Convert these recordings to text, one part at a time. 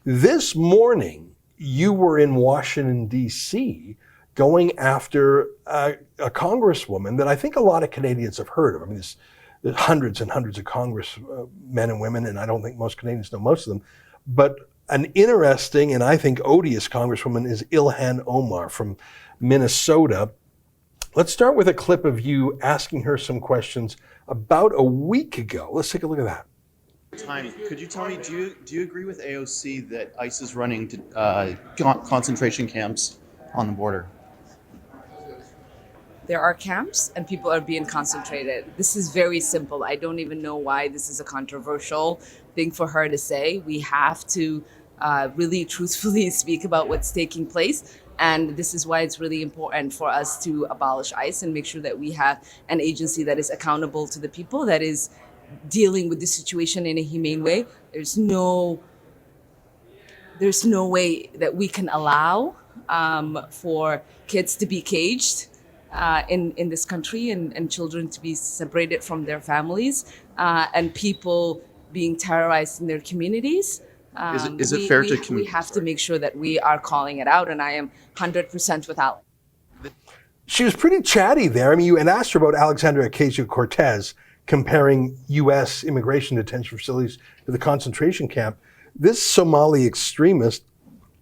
This morning, you were in Washington, D.C., going after a congresswoman that I think a lot of Canadians have heard of. I mean, there's hundreds and hundreds of congressmen and women, and I don't think most Canadians know most of them. But an interesting and I think odious congresswoman is Ilhan Omar from Minnesota. Let's start with a clip of you asking her some questions about a week ago. Let's take a look at that. Could you tell me, do you agree with AOC that ICE is running concentration camps on the border? There are camps and people are being concentrated. This is very simple. I don't even know why this is a controversial thing for her to say. We have to really truthfully speak about what's taking place. And this is why it's really important for us to abolish ICE and make sure that we have an agency that is accountable to the people, that is dealing with the situation in a humane way. There's no way that we can allow for kids to be caged in this country and children to be separated from their families and people being terrorized in their communities. Is it fair to we have to make sure that we are calling it out, and I am 100% without. She was pretty chatty there. I mean, you had asked her about Alexandria Ocasio-Cortez comparing U.S. immigration detention facilities to the concentration camp. This Somali extremist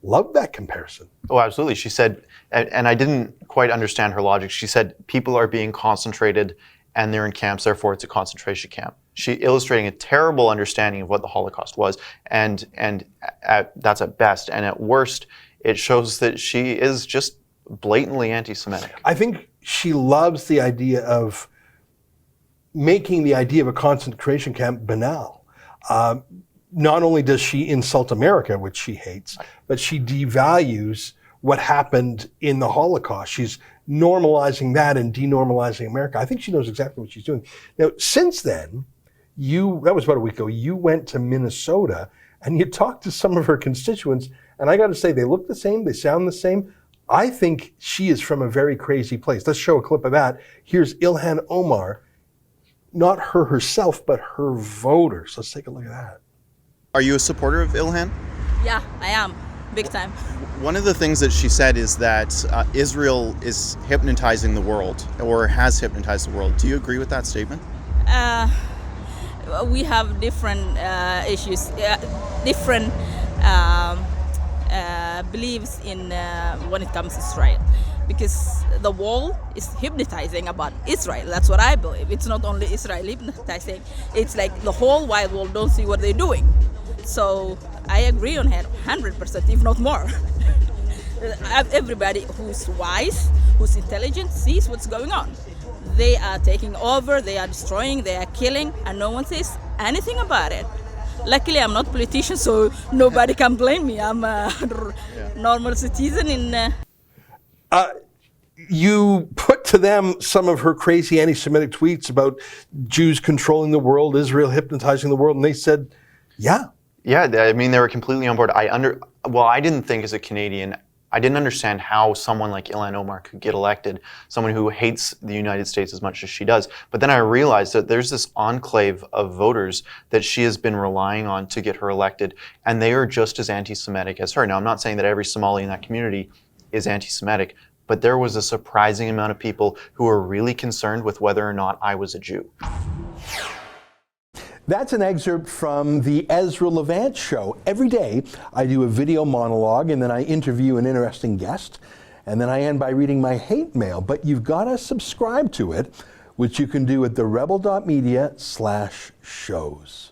loved that comparison. Oh, absolutely. She said, and I didn't quite understand her logic. She said people are being concentrated and they're in camps, therefore it's a concentration camp. She illustrating a terrible understanding of what the Holocaust was, and that's at best. And at worst, it shows that she is just blatantly anti-Semitic. I think she loves the idea of making the idea of a concentration camp banal. Not only does she insult America, which she hates, but she devalues what happened in the Holocaust. She's normalizing that and denormalizing America. I think she knows exactly what she's doing. Now, since then, that was about a week ago, you went to Minnesota and you talked to some of her constituents, and I got to say, they look the same, they sound the same. I think she is from a very crazy place. Let's show a clip of that. Here's Ilhan Omar, not her herself, but her voters. Let's take a look at that. Are you a supporter of Ilhan? Yeah, I am. Big time. One of the things that she said is that Israel is hypnotizing the world, or has hypnotized the world. Do you agree with that statement? We have different issues, different beliefs in when it comes to Israel. Because the world is hypnotizing about Israel. That's what I believe. It's not only Israel hypnotizing. It's like the whole wide world don't see what they're doing. So I agree on her 100%, if not more. Everybody who's wise, who's intelligent, sees what's going on. They are taking over, they are destroying, they are killing, and no one says anything about it. Luckily, I'm not a politician, so nobody can blame me. I'm a normal citizen in... You put to them some of her crazy anti-Semitic tweets about Jews controlling the world, Israel hypnotizing the world, and they said, yeah. Yeah, I mean, they were completely on board. I didn't think as a Canadian, I didn't understand how someone like Ilhan Omar could get elected, someone who hates the United States as much as she does. But then I realized that there's this enclave of voters that she has been relying on to get her elected, and they are just as anti-Semitic as her. Now, I'm not saying that every Somali in that community is anti-Semitic, but there was a surprising amount of people who were really concerned with whether or not I was a Jew. That's an excerpt from the Ezra Levant show. Every day I do a video monologue and then I interview an interesting guest, and then I end by reading my hate mail. But you've got to subscribe to it, which you can do at therebel.media/shows.